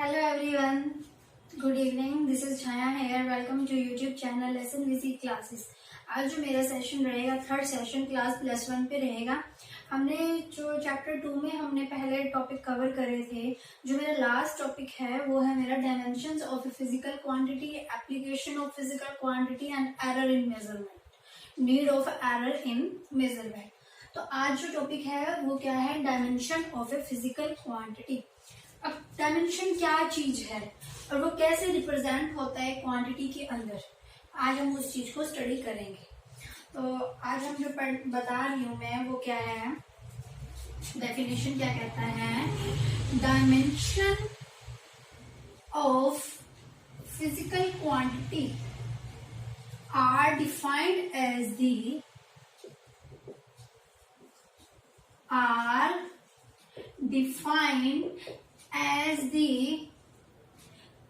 Hello everyone. Good evening. This is Chaya here. Welcome to YouTube channel Lesson VC Classes. आज जो मेरा session रहेगा third session class +1 पे रहेगा। हमने जो चैप्टर 2 में हमने पहले टॉपिक कवर करे थे, जो मेरा लास्ट टॉपिक है वो है मेरा dimensions of physical quantity, application of physical quantity and error in measurement, need of error in measurement. तो आज जो टॉपिक है वो क्या है, dimension of a physical quantity. अब डायमेंशन क्या चीज है और वो कैसे रिप्रेजेंट होता है क्वांटिटी के अंदर, आज हम उस चीज को स्टडी करेंगे। तो आज हम जो बता रही हूं मैं वो क्या है, डेफिनेशन क्या कहता है, dimension of physical quantity are defined as the as the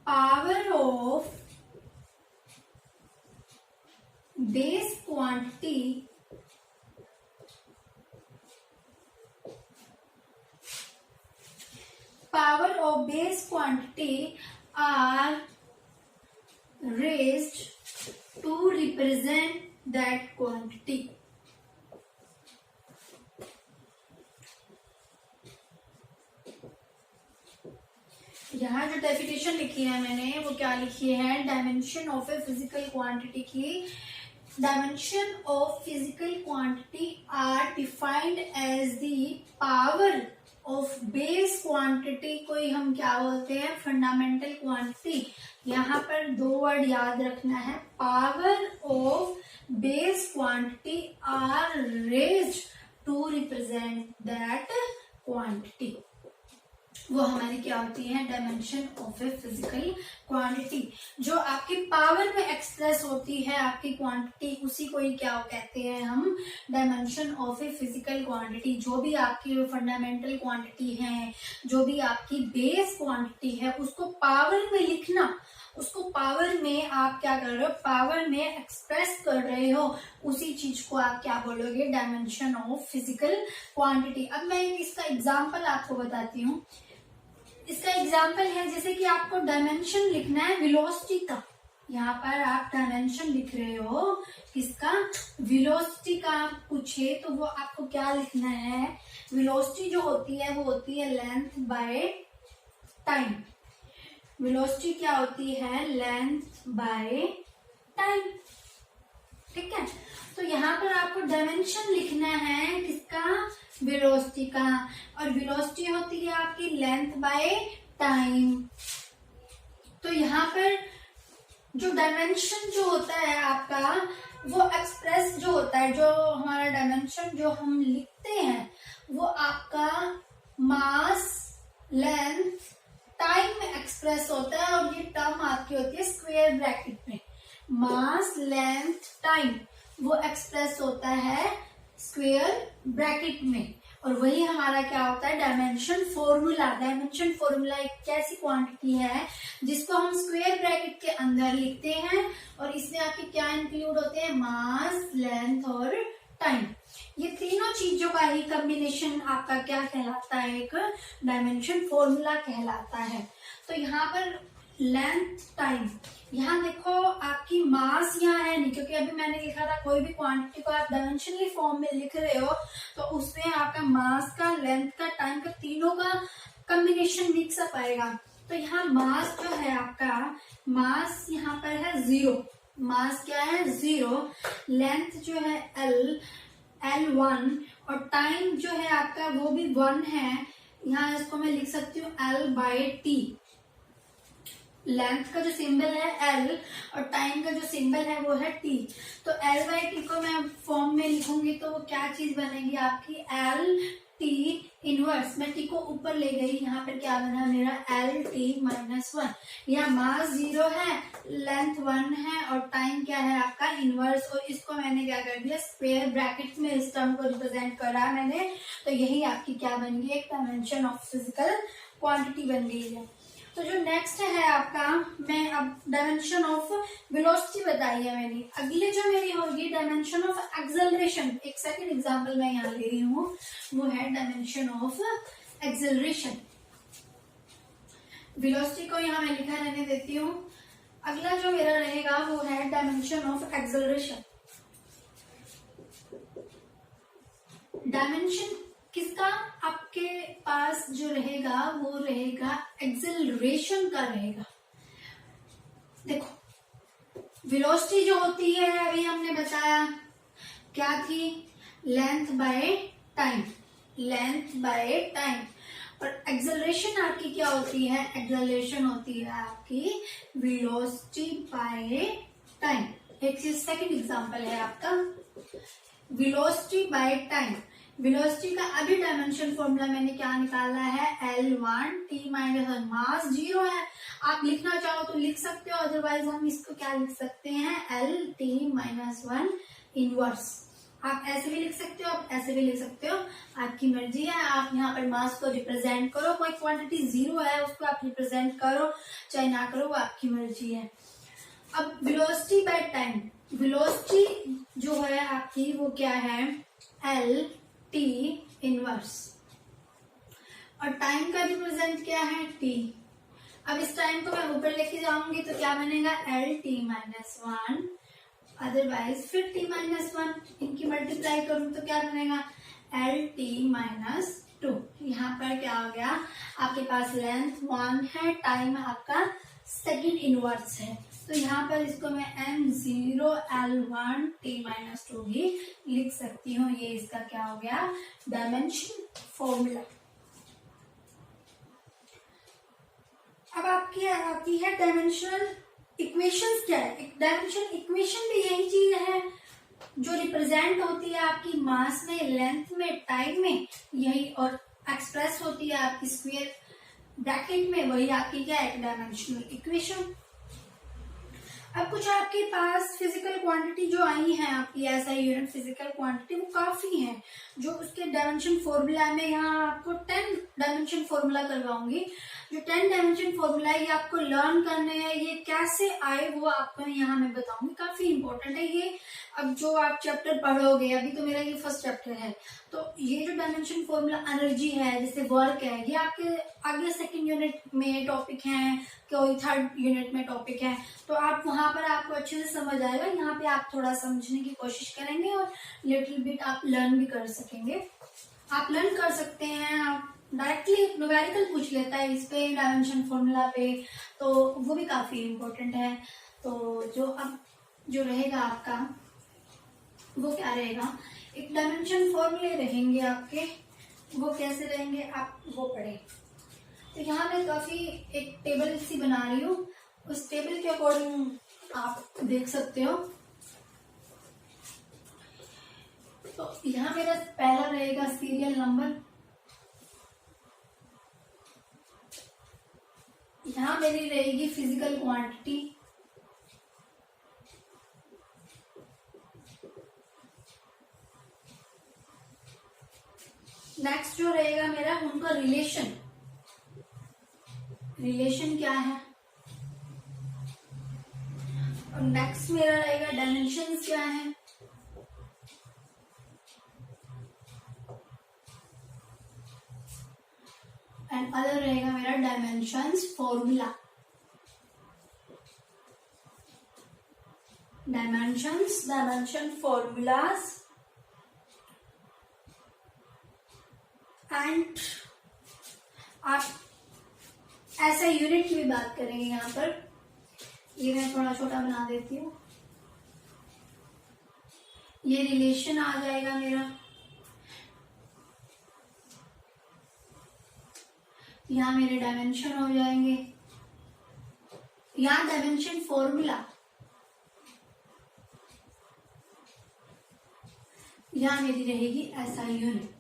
power of base quantity are raised to represent that quantity. यहाँ जो डेफिनेशन लिखी है मैंने वो क्या लिखी है, dimension of a physical quantity की, dimension of physical quantity are defined as the power of base quantity को ही हम क्या बोलते हैं, फंडामेंटल क्वांटिटी। यहाँ पर दो वर्ड याद रखना है, power of base quantity are raised to represent that quantity. वो हमारी क्या होती है, dimension of a physical quantity. जो आपकी पावर में एक्सप्रेस होती है आपकी क्वांटिटी, उसी को ही क्या कहते हैं हम, dimension of a physical quantity. जो भी आपकी फंडामेंटल क्वांटिटी है, जो भी आपकी बेस क्वांटिटी है, उसको पावर में लिखना, उसको पावर में आप क्या कर रहे हो, पावर में एक्सप्रेस कर रहे हो, उसी चीज को आप क्या बोलोगे, डायमेंशन ऑफ फिजिकल क्वांटिटी। अब मैं इसका एग्जांपल आपको बताती हूँ। इसका एग्जाम्पल है जैसे कि आपको डायमेंशन लिखना है वेलोसिटी का। यहाँ पर आप डायमेंशन लिख रहे हो किसका, वेलोसिटी का पूछे तो वो आपको क्या लिखना है, वेलोसिटी जो होती है वो होती है लेंथ बाय टाइम। वेलोसिटी क्या होती है, लेंथ बाय टाइम, ठीक है। तो यहाँ पर आपको डायमेंशन लिखना है किसका, वेलोसिटी का, और वेलोसिटी होती है आपकी लेंथ बाय टाइम। तो यहाँ पर जो डायमेंशन जो होता है आपका, वो एक्सप्रेस जो होता है, जो हमारा डायमेंशन जो हम लिखते हैं वो आपका मास, लेंथ, टाइम में एक्सप्रेस होता है। और ये टर्म आपकी होती है स्क्वायर ब्रैकेट में, मास, लेंथ, टाइम, वो एक्सप्रेस होता है स्क्वायर ब्रैकेट में। और वही हमारा क्या होता है, डायमेंशन फॉर्मूला। डायमेंशन फॉर्मूला एक कैसी क्वांटिटी है जिसको हम स्क्वायर ब्रैकेट के अंदर लिखते हैं, और इसमें आपके क्या इंक्लूड होते हैं, मास, लेंथ और टाइम। ये तीनों चीजों का ही कॉम्बिनेशन आपका क्या कहलाता है, एक डायमेंशन फॉर्मूला कहलाता है। तो यहाँ पर लेंथ, टाइम, यहाँ देखो आपकी मास यहाँ है नहीं, क्योंकि अभी मैंने लिखा था कोई भी क्वांटिटी को आप डायमेंशनली फॉर्म में लिख रहे हो तो उसमें आपका मास का, लेंथ का, टाइम का, तीनों का कॉम्बिनेशन मिक्स अप आएगा। तो यहाँ मास जो है आपका, मास यहाँ पर है 0, मास क्या है 0, लेंथ जो है L1, और टाइम जो है आपका वो भी 1 है। यहाँ इसको मैं लिख सकती हूँ L/T। लेंथ का जो सिंबल है L और टाइम का जो सिंबल है वो है T। तो L/T को मैं फॉर्म में लिखूंगी तो वो क्या चीज बनेगी आपकी, LT इनवर्स। मैं T को ऊपर ले गई, यहाँ पर क्या बना मेरा, LT-1। यहाँ मास 0 है, लेंथ 1 है, और टाइम क्या है आपका, इनवर्स। और इसको मैंने क्या कर दिया, स्क्वायर ब्रैकेट में इस टर्म को रिप्रेजेंट करा मैंने। तो यही आपकी क्या बन गई, एक डायमेंशन ऑफ फिजिकल क्वांटिटी बन गई है। तो जो नेक्स्ट है आपका, मैं अब डायमेंशन ऑफ वेलोसिटी बताई है मैंने। अगले जो मेरी होगी डायमेंशन ऑफ एक्सेलरेशन। एक सेकंड एग्जांपल मैं यहाँ ले रही हूँ, वो है डायमेंशन ऑफ एक्सेलरेशन। वेलोसिटी को यहाँ मैं लिखा रहने देती हूँ। अगला जो मेरा रहेगा वो है डायमेंशन ऑफ एक्सेलरेशन। डायमेंशन किसका आपके पास जो रहेगा वो रहेगा एक्सेलरेशन का रहेगा। देखो वेलोसिटी जो होती है अभी हमने बताया क्या थी, length by time, length by time. और एक्सेलरेशन आपकी क्या होती है, एक्सेलरेशन होती है आपकी वेलोसिटी बाय टाइम। एक सेकंड एग्जांपल है आपका वेलोसिटी बाय टाइम। वेलोसिटी का अभी डायमेंशन फॉर्मूला मैंने क्या निकाला है, L1 t माइनस वन, मास 0 है। आप लिखना चाहो तो लिख सकते हो, अदरवाइज हम इसको क्या लिख सकते हैं, LT माइनस वन इनवर्स। आप ऐसे भी लिख सकते हो, आप ऐसे भी लिख सकते हो, आपकी मर्जी है। आप यहाँ पर मास को रिप्रेजेंट करो, कोई क्वांटिटी 0 है उसको आप रिप्रेजेंट करो चाहे ना करो, वो आपकी मर्जी है। अब वेलोसिटी बाय टाइम, वेलोसिटी जो है आपकी वो क्या है, LT इनवर्स, और टाइम का रिप्रेजेंट क्या है, T। अब इस टाइम को मैं ऊपर लेके जाऊंगी तो क्या बनेगा, LT माइनस वन, अदरवाइज फिर T माइनस वन, इनकी मल्टीप्लाई करूं तो क्या बनेगा, LT माइनस टू। यहाँ पर क्या हो गया, आपके पास लेंथ 1 है, टाइम आपका सेकेंड इनवर्स है, तो यहाँ पर इसको मैं m0 L1 t minus two भी लिख सकती हूँ। ये इसका क्या हो गया, डायमेंशन फॉर्मूला। अब आपकी आती है डायमेंशनल इक्वेशंस। क्या है, डायमेंशन इक्वेशन भी यही चीज है जो रिप्रेजेंट होती है आपकी मास में, लेंथ में, टाइम में, यही, और एक्सप्रेस होती है आपकी स्क्वायर ब्रैकेट में, वही आपकी क्या है, डायमेंशनल इक्वेशन। अब कुछ आपके पास फिजिकल क्वांटिटी जो आई है आपकी SI यूनिट फिजिकल क्वांटिटी, वो काफी है। जो उसके डायमेंशन फॉर्मूला में यहाँ आपको 10 डायमेंशन फॉर्मूला करवाऊंगी। जो 10 डायमेंशन फॉर्मूला है ये आपको लर्न करने हैं, ये कैसे आए वो आपको यहाँ मैं बताऊंगी, काफी इंपॉर्टेंट है ये। अब जो आप चैप्टर पढ़ोगे, अभी तो मेरा ये फर्स्ट चैप्टर है, तो ये जो डायमेंशन फॉर्मूला एनर्जी है, जैसे वर्क है, ये आपके आगे सेकंड यूनिट में टॉपिक है, कोई थर्ड यूनिट में टॉपिक है, तो आप वहां पर आपको अच्छे से समझ आएगा। यहाँ पे आप थोड़ा समझने की कोशिश करेंगे और लिटिल बिट आप लर्न भी कर सकेंगे। आप लर्न कर सकते हैं, आप डायरेक्टली न्यूमेरिकल पूछ लेता है इस पे डायमेंशन फॉर्मूला पे, तो वो भी काफी इम्पोर्टेंट है। तो जो अब जो रहेगा आपका वो क्या रहेगा, एक डायमेंशन फॉर्मूले रहेंगे आपके, वो कैसे रहेंगे आप वो पढ़े। तो यहाँ मैं काफी एक टेबल सी बना रही हूँ, उस टेबल के अकॉर्डिंग आप देख सकते हो। तो यहाँ मेरा पहला रहेगा सीरियल नंबर, यहाँ मेरी रहेगी फिजिकल क्वांटिटी, नेक्स्ट जो रहेगा मेरा उनका रिलेशन, रिलेशन क्या है, और नेक्स्ट मेरा रहेगा डायमेंशंस क्या है, एंड अदर रहेगा मेरा dimensions formula, dimension formulas and आप ऐसा यूनिट की भी बात करेंगे। यहाँ पर ये मैं थोड़ा छोटा बना देती हूँ, ये रिलेशन आ जाएगा मेरा, यहाँ मेरे डायमेंशन हो जाएंगे, यहाँ डायमेंशन फॉर्मूला, यहाँ मेरी रहेगी SI यूनिट।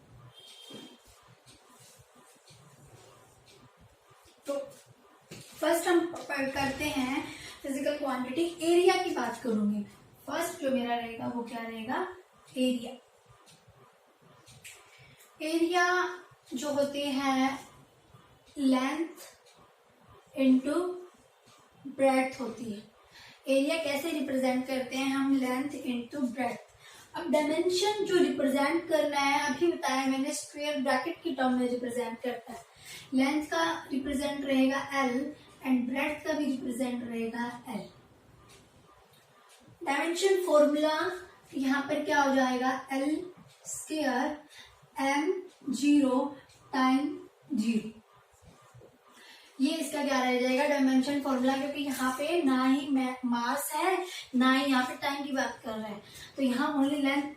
तो फर्स्ट हम करते हैं फिजिकल क्वांटिटी, एरिया की बात करूंगी। फर्स्ट जो मेरा रहेगा वो क्या रहेगा, एरिया। एरिया जो होते हैं लेंथ इनटू ब्रेड्थ होती है। एरिया कैसे रिप्रेजेंट करते हैं हम, लेंथ इनटू ब्रेड्थ। अब डायमेंशन जो रिप्रेजेंट करना है, अभी बताया मैंने, स्क्वायर ब्रैकेट की टर्म में रिप्रेजेंट करता है। लेंथ का रिप्रेजेंट रहेगा एल एंड ब्रेड्थ का भी रिप्रेजेंट रहेगा एल। डायमेंशन फॉर्मूला यहाँ पर क्या हो जाएगा, L square M zero time zero. ये इसका क्या रह जाएगा, डायमेंशन फॉर्मूला, क्योंकि यहाँ पे ना ही मास है ना ही यहाँ पे टाइम की बात कर रहे हैं, तो यहाँ ओनली लेंथ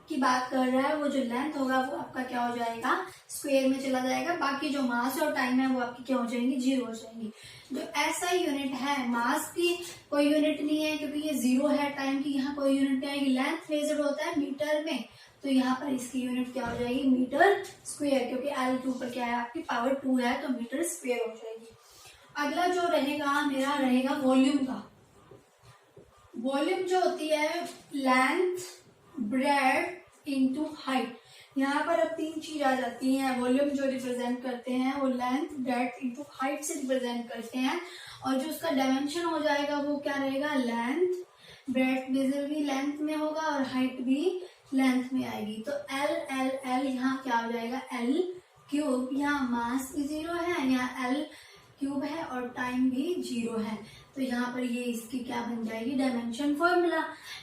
की बात कर रहा है। वो जो लेंथ होगा वो आपका क्या हो जाएगा, स्क्वायर में चला जाएगा। बाकी जो मास और टाइम है वो आपकी क्या हो जाएंगी, जीरो हो जाएंगी। जो ऐसा यूनिट है, मास की कोई यूनिट नहीं है क्योंकि ये जीरो है, टाइम की यहाँ कोई यूनिट नहीं आएगी। लेंथ मेजर होता है मीटर में, तो यहाँ पर इसकी यूनिट क्या हो जाएगी, मीटर स्क्वायर, क्योंकि एल के ऊपर क्या है आपकी पावर 2 है, तो मीटर स्क्वायर हो जाएगी। अगला जो रहेगा मेरा रहेगा वॉल्यूम का। वॉल्यूम जो होती है लेंथ ब्रेड्थ इनटू हाइट। यहाँ पर अब तीन चीज आ जाती हैं। वॉल्यूम जो रिप्रेजेंट करते हैं वो लेंथ ब्रेड्थ इनटू हाइट से रिप्रेजेंट करते हैं, और जो उसका डायमेंशन हो जाएगा वो क्या रहेगा, लेंथ ब्रेड्थ मेजर भी लेंथ में होगा और हाइट भी लेंथ में आएगी। तो एल एल एल यहाँ क्या हो जाएगा, एल क्यूब। यहाँ मास भी जीरो है, यहाँ एल क्यूब है और टाइम भी जीरो है, तो यहाँ पर ये इसकी क्या बन जाएगी, डायमेंशन फॉर्मूला।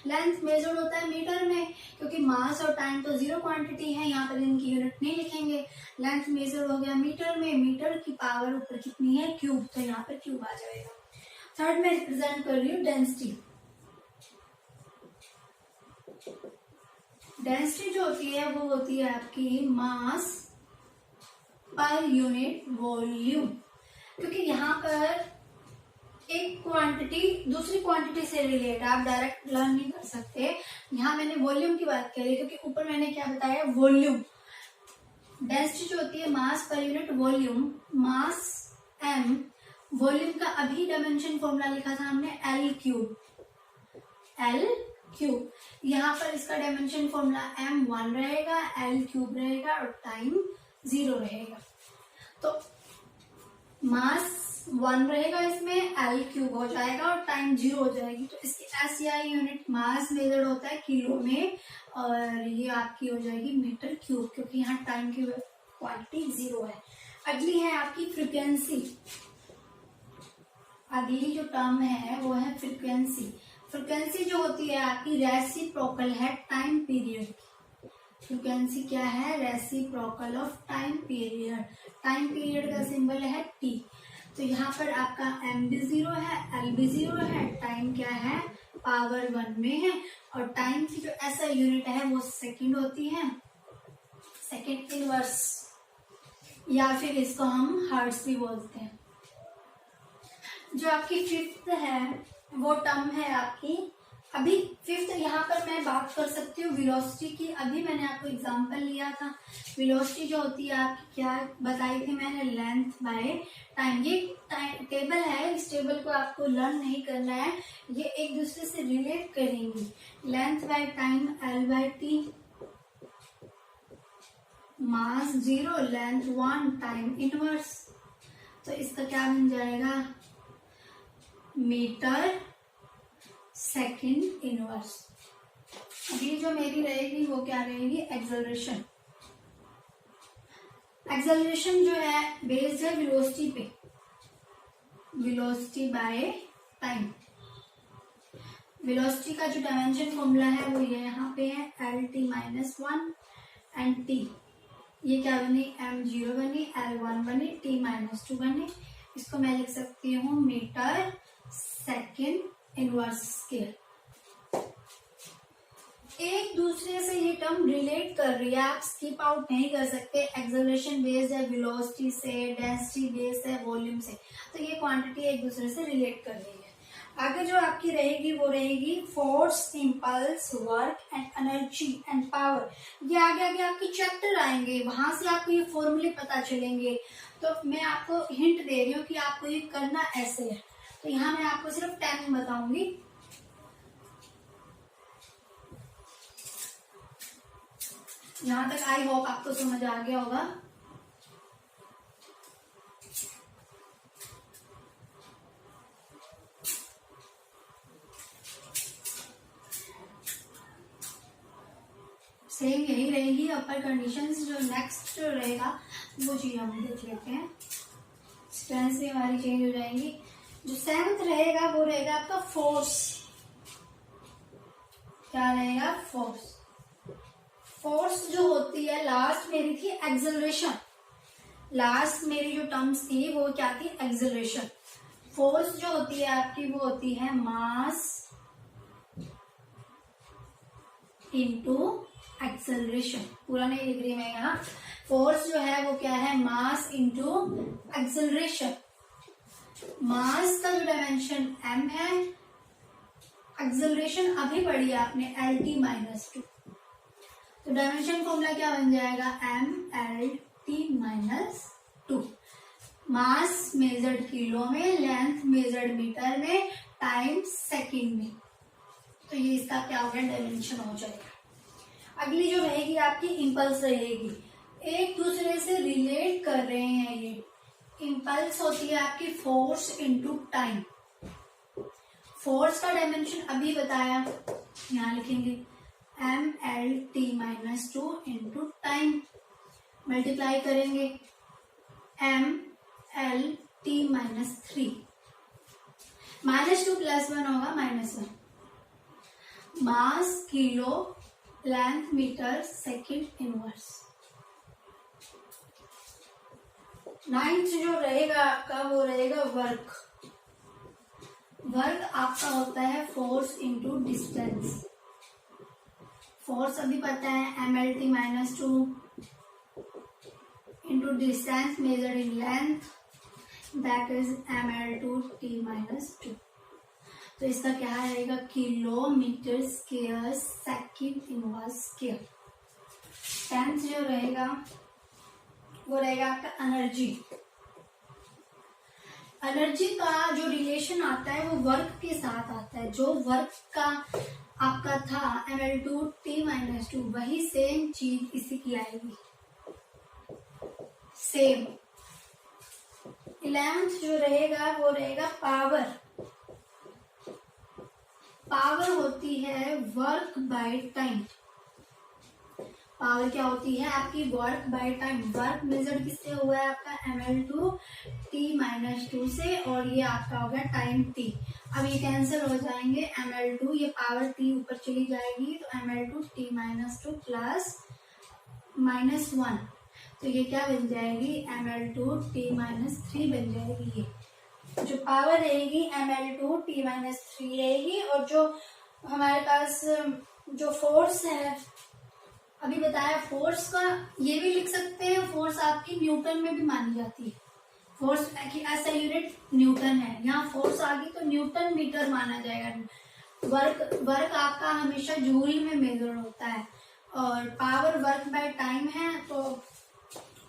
लेंथ मेजर होता है मीटर में, क्योंकि मास और टाइम तो जीरो क्वांटिटी है, यहाँ पर इनकी यूनिट नहीं लिखेंगे। लेंथ मेजर हो गया मीटर में, मीटर की पावर ऊपर कितनी है, क्यूब, तो यहाँ पर क्यूब आ जाएगा। थर्ड में रिप्रेजेंट कर रही हूँ डेंसिटी। डेंसिटी जो होती है वो होती है आपकी मास पर यूनिट वॉल्यूम, क्योंकि यहाँ पर एक क्वांटिटी दूसरी क्वांटिटी से रिलेट आप डायरेक्ट लर्न नहीं कर सकते। यहाँ मैंने वॉल्यूम की बात करी, क्योंकि ऊपर मैंने क्या बताया, वॉल्यूम। डेंसिटी जो होती है मास पर यूनिट वॉल्यूम, मास एम, वॉल्यूम का अभी डायमेंशन फॉर्मूला लिखा था हमने, एल क्यूब। एल क्यूब, यहाँ पर इसका डायमेंशन फॉर्मूला m1 रहेगा, एल क्यूब रहेगा और टाइम 0 रहेगा। तो मास 1 रहेगा इसमें, एल क्यूब हो जाएगा और टाइम 0 हो जाएगी। तो इसकी SI यूनिट मास मेजर होता है किलो में, और ये आपकी हो जाएगी मीटर क्यूब, क्योंकि यहाँ टाइम की क्वांटिटी 0 है। अगली है आपकी फ्रीक्वेंसी। अगली जो टर्म है वो है फ्रीक्वेंसी। फ्रीक्वेंसी जो होती है आपकी रेसिप्रोकल है टाइम पीरियड। फ्रीक्वेंसी क्या है, reciprocal of time period. Time period का सिंबल है टी। तो यहाँ पर आपका एम भी 0 है, एल भी 0 है, टाइम क्या है, पावर 1 में है, और टाइम की जो ऐसा यूनिट है वो सेकंड होती है, सेकंड इनवर्स, या फिर इसको हम हर्ट्ज भी बोलते हैं। जो आपकी फिफ्थ है वो टर्म है आपकी, अभी फिफ्थ यहाँ पर मैं बात कर सकती हूँ वेलोसिटी की। अभी मैंने आपको एग्जांपल लिया था। वेलोसिटी जो होती है आपकी क्या बताई थी मैंने, लेंथ बाय टाइम। ये टेबल है, इस टेबल को आपको लर्न नहीं करना है, ये एक दूसरे से रिलेट करेंगी। Length by time L by T, mass 0, length 1, time inverse, तो इसका क्या बन जाएगा, मीटर सेकंड इनवर्स। अगली जो मेरी रहेगी वो क्या रहेगी, एक्सेलरेशन। एक्सेलरेशन जो है बेस्ड है वेलोसिटी पे, वेलोसिटी बाय टाइम। वेलोसिटी का जो डायमेंशन फॉर्मूला है वो ये यहाँ पे है, L T minus 1 and T. ये क्या बनी, m0 बनी, l1 बनी, t माइनस 2 बनी। इसको मैं लिख सकती हूँ मीटर सेकेंड इनवर्स स्केल। एक दूसरे से ये टर्म रिलेट कर रही है, आप स्किप आउट नहीं कर सकते। एक्सेलरेशन बेस्ड है वेलोसिटी से, डेंसिटी बेस्ड है वॉल्यूम से, तो ये क्वांटिटी एक दूसरे से रिलेट कर रही है। आगे जो आपकी रहेगी वो रहेगी force, impulse, work and energy and power. ये आगे आगे आपके चैप्टर आएंगे, वहां से आपको ये फॉर्मूले पता चलेंगे। तो मैं आपको हिंट दे रही हूँ कि आपको ये करना ऐसे है। तो यहाँ मैं आपको सिर्फ 10 बताऊंगी। यहाँ तक आई होप आपको समझ आ गया होगा। सेम यही रहेगी। अपर कंडीशंस जो नेक्स्ट रहेगा वो चीज हम देख लेते हैं। स्ट्रेंथ से हमारी चेंज हो जाएंगी। जो 7th रहेगा वो रहेगा आपका फोर्स। क्या रहेगा? फोर्स। फोर्स जो होती है, लास्ट मेरी थी एक्सेलरेशन। लास्ट मेरी जो टर्म्स थी वो क्या थी? एक्सेलरेशन। फोर्स जो होती है आपकी वो होती है मास इनटू एक्सेलरेशन। पूरा नहीं लिख रही मैं यहाँ। फोर्स जो है वो क्या है? Mass into acceleration. मास का जो डायमेंशन m है, एक्सेलरेशन अभी पढ़ी आपने LT-2। तो डायमेंशन फॉर्मूला क्या बन जाएगा? MLT-2। मास मेजर्ड किलो में, लेंथ मेजर्ड मीटर में, टाइम सेकंड में। तो ये इसका क्या हो गया? डायमेंशन हो जाएगा। अगली जो रहेगी आपकी इम्पल्स रहेगी। एक दूसरे से रिलेट कर रहे हैं ये। इम्पल्स होती है आपकी फोर्स इनटू टाइम। फोर्स का डायमेंशन अभी बताया, यहाँ लिखेंगे MLT-2 इंटू टाइम। मल्टीप्लाई करेंगे MLT-3। -2 + 1 होगा -1। Mass kilo, length metre, second inverse. 9th जो रहेगा आपका वो रहेगा वर्क। वर्क आपका होता है फोर्स इनटू डिस्टेंस। फोर्स अभी पता है MLT-2 into distance measured in length, that is ML2T-2। तो इसका क्या रहेगा? Kilometre square second inverse square. 10th जो रहेगा वो रहेगा आपका एनर्जी। एनर्जी का जो रिलेशन आता है वो वर्क के साथ आता है। जो वर्क का आपका था ML2T-2, वही सेम चीज इसी की आएगी, सेम। 11th जो रहेगा वो रहेगा पावर। पावर होती है वर्क बाय टाइम। पावर क्या होती है आपकी? Work by time. Work measured किससे हुआ है आपका? ML2T-2 से, और ये आपका हो गया टाइम t। अब ये कैंसिल हो जाएंगे। ML2 ये पावर t ऊपर चली जाएगी, तो ML2T-2 प्लस -1, तो ये क्या बन जाएगी? ML2T-3 बन जाएगी। ये जो पावर रहेगी ML2T-3 रहेगी। और जो हमारे पास जो फोर्स है अभी बताया, फोर्स का ये भी लिख सकते हैं। फोर्स आपकी न्यूटन में भी मानी जाती है। फोर्स की ऐसा यूनिट न्यूटन है। यहाँ फोर्स आ गई तो न्यूटन मीटर माना जाएगा। वर्क आपका हमेशा जूल में मेजर होता है। और पावर वर्क बाय टाइम है, तो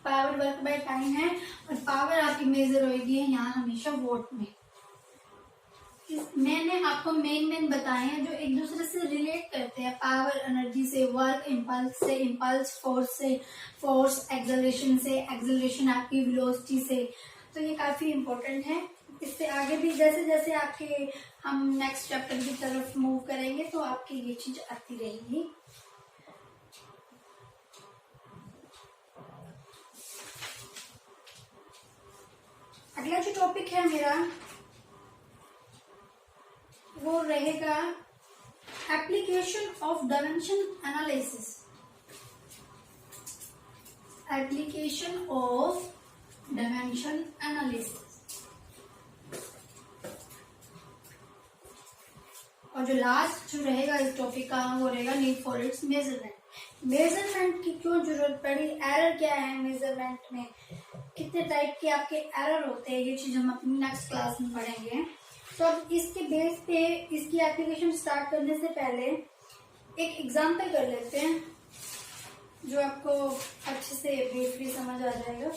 पावर वर्क बाय टाइम है, और पावर आपकी मेजर होगी यहाँ हमेशा वोट में। मैंने आपको मेन बताए हैं जो एक दूसरे से रिलेट करते हैं। पावर एनर्जी से, वर्क इम्पल्स से, इम्पल्स फोर्स से, फोर्स एक्सेलरेशन से, एक्सेलरेशन आपकी वेलोसिटी से। तो ये काफी इम्पोर्टेंट है। इससे आगे भी जैसे जैसे आपके हम नेक्स्ट चैप्टर की तरफ मूव करेंगे तो आपकी ये चीज आती रहेगी। अगला जो टॉपिक है मेरा वो रहेगा application of dimension analysis. Application of dimension analysis. और जो लास्ट जो रहेगा इस टॉपिक का वो रहेगा need for its measurement. Measurement की क्यों जरूरत पड़ी? एरर क्या है मेजरमेंट में? कितने टाइप के आपके एरर होते हैं? ये चीज हम अपनी नेक्स्ट क्लास में पढ़ेंगे। तो अब इसके बेस पे इसकी एप्लीकेशन स्टार्ट करने से पहले एक एग्जांपल कर लेते हैं जो आपको अच्छे से ब्रीफली समझ आ जाएगा।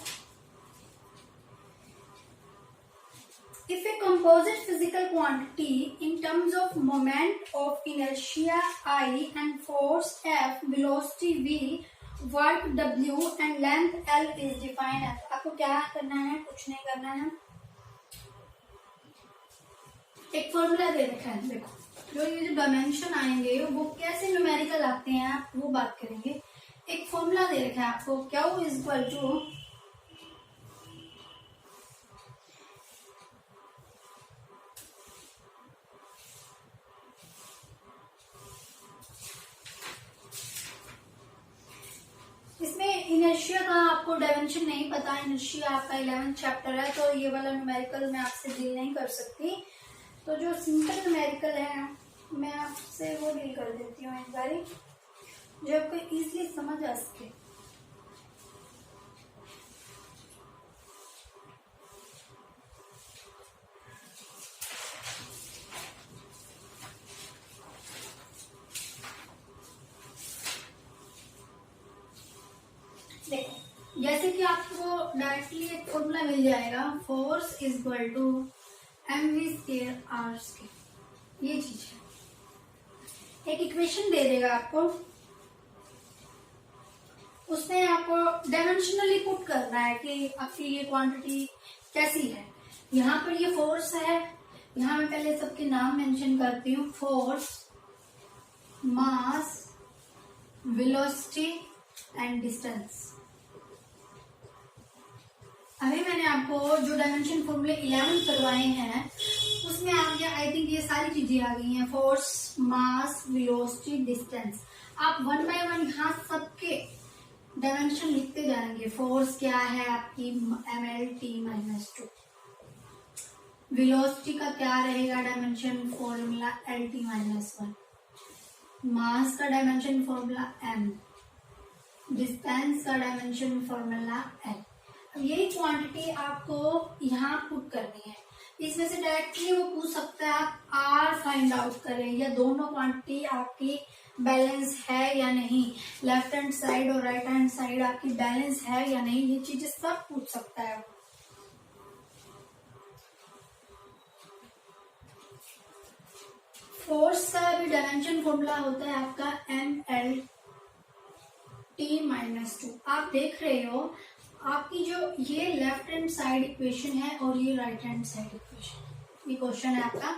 If a composite physical quantity in terms of moment of inertia I and force F, velocity V, work W and length L is defined as, आपको क्या करना है? कुछ नहीं करना है। एक फॉर्मूला दे रखा है, देखो जो ये जो डायमेंशन आएंगे वो कैसे न्यूमेरिकल आते हैं आप वो बात करेंगे। एक फॉर्मूला दे रखा है आपको, Q इज इक्वल टू इसमें इनर्शिया का आपको डायमेंशन नहीं पता, इनर्शिया आपका 11th चैप्टर है तो ये वाला न्यूमेरिकल मैं आपसे डील नहीं कर सकती। तो जो सिंपल न्यूमेरिकल है मैं आपसे वो डील कर देती हूँ एक बारी, जो आपको इजीली समझ आ सके। देखो जैसे कि आपको डायरेक्टली एक फॉर्मूला मिल जाएगा, force is equal to mv² r², ये चीज है। एक इक्वेशन दे देगा आपको, उसमें आपको डायमेंशनली पुट करना है कि आपकी ये क्वांटिटी कैसी है। यहाँ पर ये फोर्स है, यहाँ मैं पहले सबके नाम मेंशन करती हूँ, force, mass, velocity and distance. अभी मैंने आपको जो डायमेंशन फॉर्मूले 11 करवाए हैं उसमें आ गया, आई थिंक ये सारी चीजें आ गई हैं, फोर्स, मास, वेलोसिटी, डिस्टेंस। आप 1 बाय 1 यहाँ सबके डायमेंशन लिखते जाएंगे। फोर्स क्या है आपकी mL/t-2, वेलोसिटी का क्या रहेगा डायमेंशन फॉर्मूला L/t-1, मास का डायमेंशन फॉर्मूला m, डिस्टेंस का डायमेंशन फॉर्मूला l। अब यही क्वांटिटी आपको यहाँ पुट करनी है। इसमें से डायरेक्टली वो पूछ सकता है आप आर फाइंड आउट करें, या दोनों क्वांटिटी आपकी बैलेंस है या नहीं, लेफ्ट हैंड साइड और राइट हैंड साइड आपकी बैलेंस है या नहीं, ये चीजें सब पूछ सकता है। फोर्स का भी डायमेंशन फॉर्मूला होता है आपका mL/t-2। आप देख रहे हो आपकी जो ये लेफ्ट हैंड साइड इक्वेशन है और ये राइट हैंड साइड इक्वेशन, ये क्वेश्चन है आपका।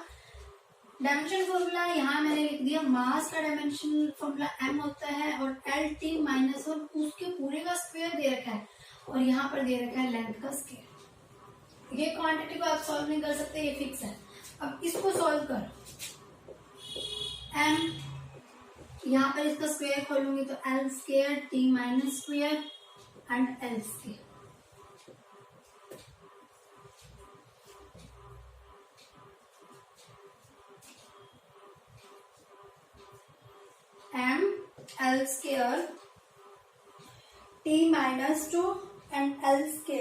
डायमेंशन फॉर्मूला यहाँ मैंने लिख दिया, मास का डायमेंशन फॉर्मूला m होता है और L/t-1 उसके पूरे का स्क्वायर दे रखा है और यहाँ पर दे रखा है लेंथ का स्क्वायर। ये क्वांटिटी को आप सॉल्व नहीं कर सकते, ये फिक्स है। अब इसको सॉल्व कर, m यहाँ पर इसका स्क्वायर खोलूंगी तो L²t-² and L²। m L² t-2 and L²।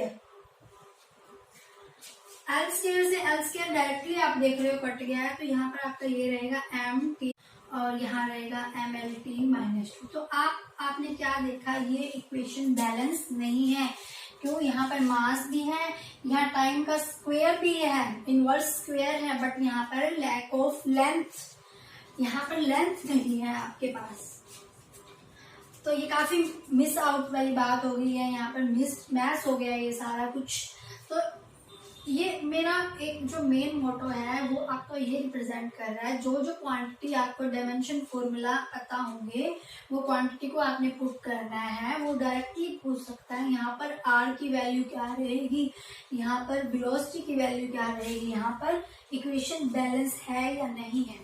L² से L² डायरेक्टली आप देख रहे हो कट गया है, तो यहाँ पर आपका ये रहेगा m और यहाँ रहेगा mL/t-2। तो आपने क्या देखा, ये इक्वेशन बैलेंस नहीं है। क्यों? यहाँ पर मास भी है, यहाँ टाइम का स्क्वायर भी है, इनवर्स स्क्वायर है, बट यहाँ पर लैक ऑफ लेंथ, यहाँ पर लेंथ नहीं है आपके पास। तो ये काफी मिस आउट वाली बात हो गई है, यहाँ पर मिस मैच हो गया ये सारा कुछ। तो ये मेरा एक जो मेन मोटो है वो आपको ये रिप्रेजेंट कर रहा है, जो जो क्वांटिटी आपको डायमेंशन फॉर्मूला पता होंगे वो क्वांटिटी को आपने पुट करना है। वो डायरेक्टली पूछ सकता है यहाँ पर r की वैल्यू क्या रहेगी, यहाँ पर वेलोसिटी की वैल्यू क्या रहेगी, यहाँ पर इक्वेशन बैलेंस है या नहीं है।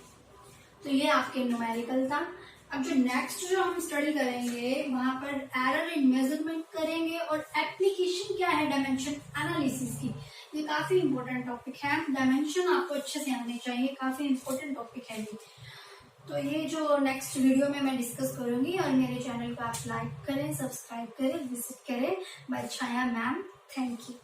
तो ये आपके न्यूमेरिकल था। अब जो नेक्स्ट जो हम स्टडी करेंगे वहां पर एरर इन मेजरमेंट करेंगे और एप्लीकेशन क्या है डायमेंशन एनालिसिस की। ये काफी इंपॉर्टेंट टॉपिक है, डायमेंशन आपको अच्छे से आने चाहिए, काफी इंपॉर्टेंट टॉपिक है ये। तो ये जो नेक्स्ट वीडियो में मैं डिस्कस करूंगी, और मेरे चैनल को आप लाइक करें, सब्सक्राइब करें, विजिट करें by Chhaya ma'am. Thank you.